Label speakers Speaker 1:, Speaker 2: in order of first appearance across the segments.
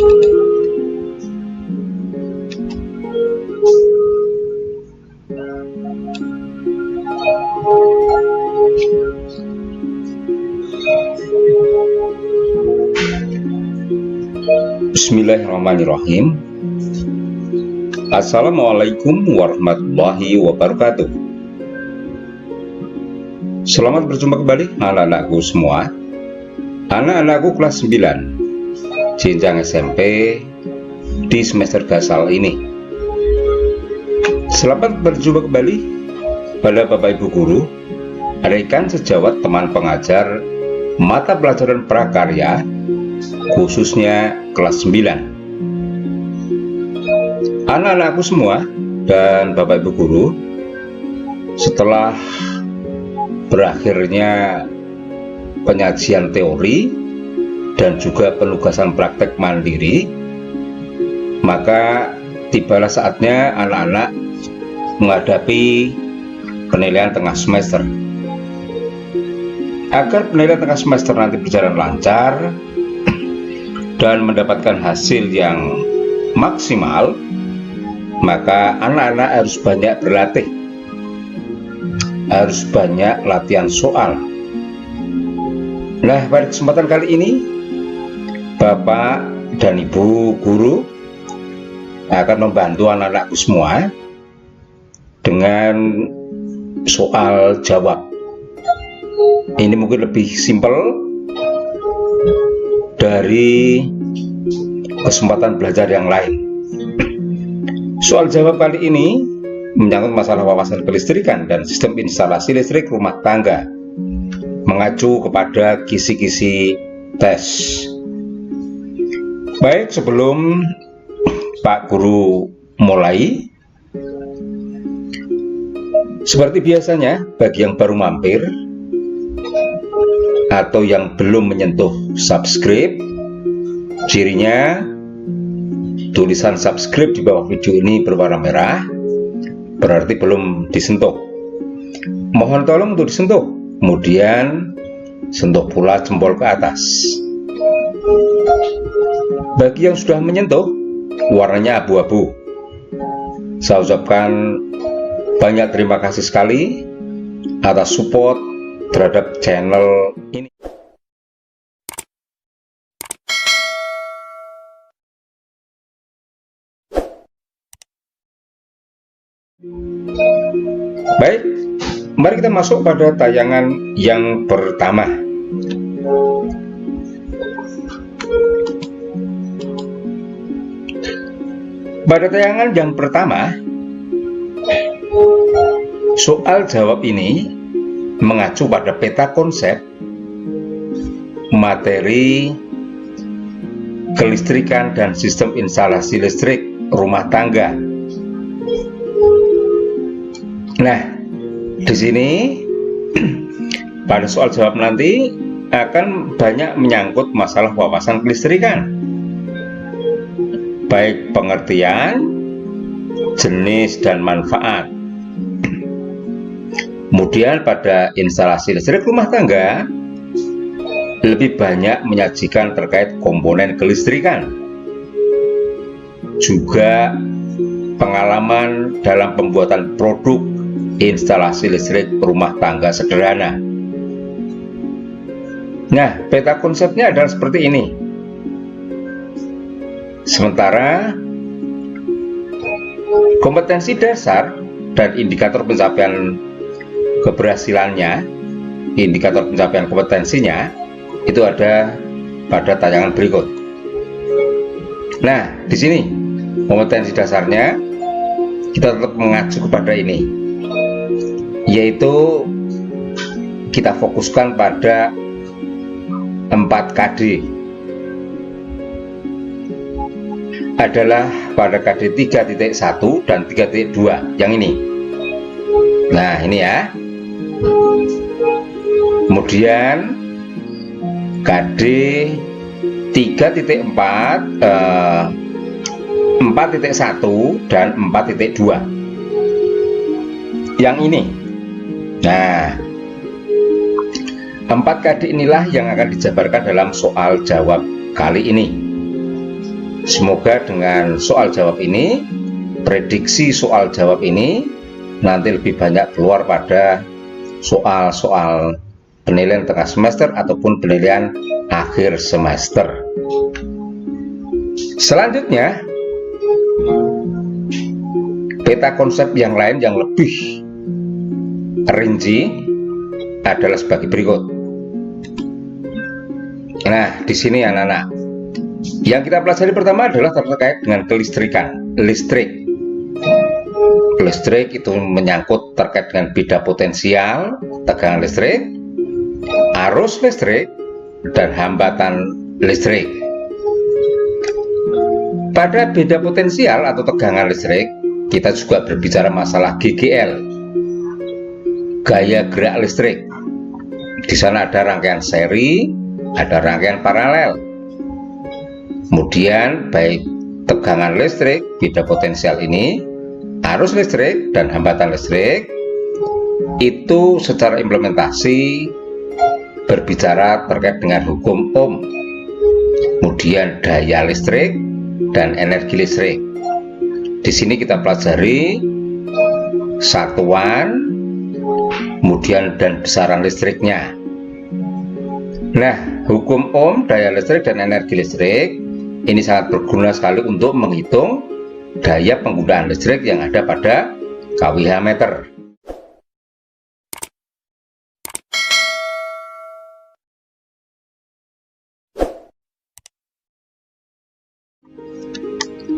Speaker 1: Bismillahirrahmanirrahim. Assalamualaikum warahmatullahi wabarakatuh. Selamat berjumpa kembali anak-anakku semua. Anak-anakku kelas 9 jenjang SMP di semester gasal ini. Selamat berjumpa kembali pada Bapak Ibu Guru, rekan sejawat, teman pengajar mata pelajaran prakarya khususnya kelas 9. Anak-anakku semua dan Bapak Ibu Guru, setelah berakhirnya penyajian teori dan juga penugasan praktek mandiri, maka tibalah saatnya anak-anak menghadapi penilaian tengah semester. Agar penilaian tengah semester nanti berjalan lancar dan mendapatkan hasil yang maksimal, maka anak-anak harus banyak berlatih, harus banyak latihan soal. Nah, pada kesempatan kali ini Bapak dan Ibu Guru akan membantu anak-anakku semua dengan soal jawab. Ini mungkin lebih simpel dari kesempatan belajar yang lain. Soal jawab kali ini menyangkut masalah wawasan kelistrikan dan sistem instalasi listrik rumah tangga, mengacu kepada kisi-kisi tes. Baik, sebelum Pak Guru mulai, seperti biasanya bagi yang baru mampir atau yang belum menyentuh subscribe, cirinya tulisan subscribe di bawah video ini berwarna merah, berarti belum disentuh. Mohon tolong untuk disentuh, kemudian sentuh pula jempol ke atas. Bagi yang sudah menyentuh, warnanya abu-abu. Saya ucapkan banyak terima kasih sekali atas support terhadap channel ini. Baik, mari kita masuk pada tayangan yang pertama. Pada tayangan yang pertama, soal jawab ini mengacu pada peta konsep materi kelistrikan dan sistem instalasi listrik rumah tangga. Nah, di sini pada soal jawab nanti akan banyak menyangkut masalah wawasan kelistrikan, baik pengertian, jenis, dan manfaat. Kemudian pada instalasi listrik rumah tangga lebih banyak menyajikan terkait komponen kelistrikan, juga pengalaman dalam pembuatan produk instalasi listrik rumah tangga sederhana. Nah, peta konsepnya adalah seperti ini. Sementara kompetensi dasar dan indikator pencapaian keberhasilannya, indikator pencapaian kompetensinya itu ada pada tayangan berikut. Nah, di sini kompetensi dasarnya kita tetap mengacu kepada ini, yaitu kita fokuskan pada 4KD, adalah pada KD 3.1 dan 3.2 yang ini. Nah, ini ya. Kemudian KD 3.4, 4.1 dan 4.2 yang ini. Nah, 4KD inilah yang akan dijabarkan dalam soal jawab kali ini. Semoga dengan soal jawab ini, prediksi soal jawab ini nanti lebih banyak keluar pada soal-soal penilaian tengah semester ataupun penilaian akhir semester. Selanjutnya, peta konsep yang lain yang lebih rinci adalah sebagai berikut. Nah, di sini anak-anak, yang kita pelajari pertama adalah terkait dengan kelistrikan. Listrik itu menyangkut terkait dengan beda potensial, tegangan listrik, arus listrik, dan hambatan listrik. Pada beda potensial atau tegangan listrik, kita juga berbicara masalah GGL, gaya gerak listrik. Di sana ada rangkaian seri, ada rangkaian paralel. Kemudian baik tegangan listrik, beda potensial ini, arus listrik, dan hambatan listrik itu secara implementasi berbicara terkait dengan hukum Ohm. Kemudian daya listrik dan energi listrik. Di sini kita pelajari satuan, kemudian dan besaran listriknya. Nah, hukum Ohm, daya listrik dan energi listrik ini sangat berguna sekali untuk menghitung daya penggunaan listrik yang ada pada kWh meter.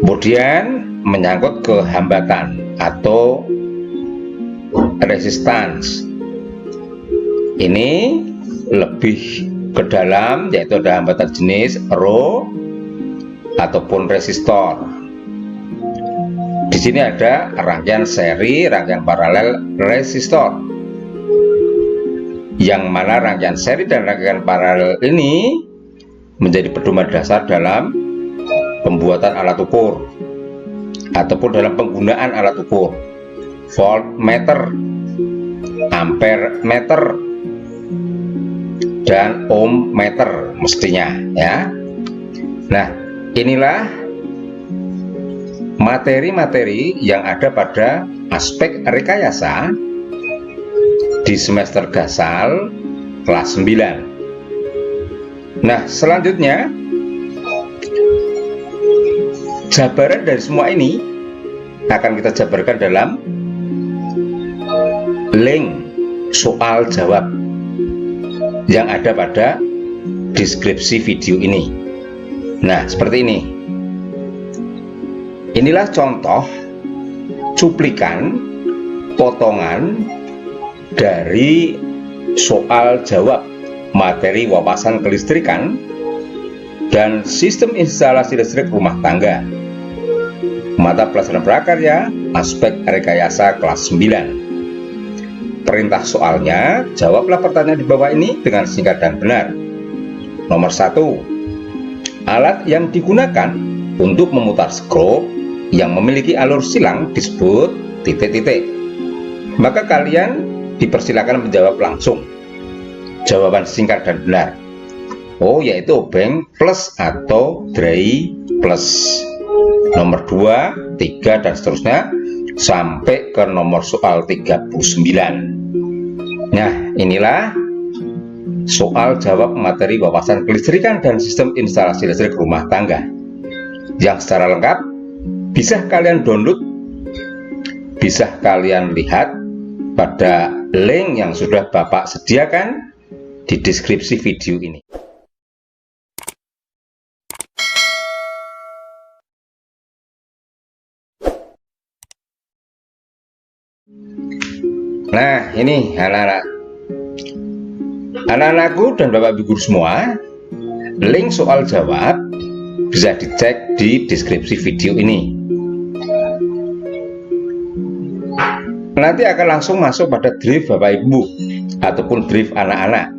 Speaker 1: Kemudian menyangkut ke hambatan atau resistance. Ini lebih ke dalam, yaitu ada hambatan jenis rho ataupun resistor. Di sini ada rangkaian seri, rangkaian paralel resistor. Yang mana rangkaian seri dan rangkaian paralel ini menjadi pedoman dasar dalam pembuatan alat ukur ataupun dalam penggunaan alat ukur, voltmeter, ampere meter, dan ohm meter mestinya ya. Nah, inilah materi-materi yang ada pada aspek rekayasa di semester Gasal kelas 9. Nah, selanjutnya jabaran dari semua ini akan kita jabarkan dalam link soal jawab yang ada pada deskripsi video ini. Nah, seperti ini. Inilah contoh cuplikan potongan dari soal jawab materi wawasan kelistrikan dan sistem instalasi listrik rumah tangga, mata pelajaran prakarya aspek rekayasa kelas 9. Perintah soalnya, jawablah pertanyaan di bawah ini dengan singkat dan benar. Nomor 1, alat yang digunakan untuk memutar skrup yang memiliki alur silang disebut titik-titik. Maka kalian dipersilakan menjawab langsung jawaban singkat dan benar. Oh, yaitu obeng plus atau dry plus. Nomor 2, 3, dan seterusnya sampai ke nomor soal 39. Nah, inilah soal jawab materi wawasan kelistrikan dan sistem instalasi listrik rumah tangga yang secara lengkap bisa kalian download, bisa kalian lihat pada link yang sudah Bapak sediakan di deskripsi video ini. Nah, ini anak-anakku dan Bapak Ibu guru semua, link soal jawab bisa dicek di deskripsi video ini. Nanti akan langsung masuk pada drive Bapak Ibu ataupun drive anak-anak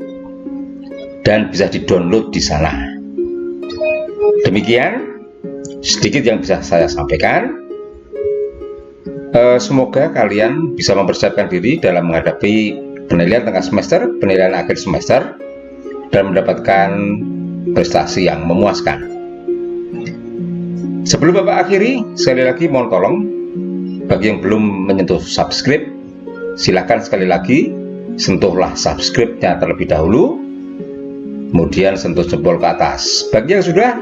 Speaker 1: dan bisa di-download di sana. Demikian sedikit yang bisa saya sampaikan. Semoga kalian bisa mempersiapkan diri dalam menghadapi penilaian tengah semester, penilaian akhir semester, dan mendapatkan prestasi yang memuaskan. Sebelum Bapak akhiri, sekali lagi mohon tolong, bagi yang belum menyentuh subscribe, silakan sekali lagi sentuhlah subscribe-nya terlebih dahulu, kemudian sentuh jempol ke atas. Bagi yang sudah,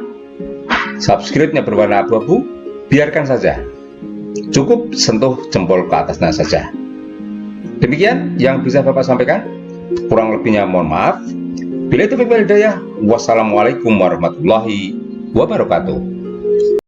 Speaker 1: subscribe-nya berwarna abu-abu, biarkan saja, cukup sentuh jempol ke atasnya saja. Demikian yang bisa Bapak sampaikan, kurang lebihnya mohon maaf. Bila itu hidayah, wassalamualaikum warahmatullahi wabarakatuh.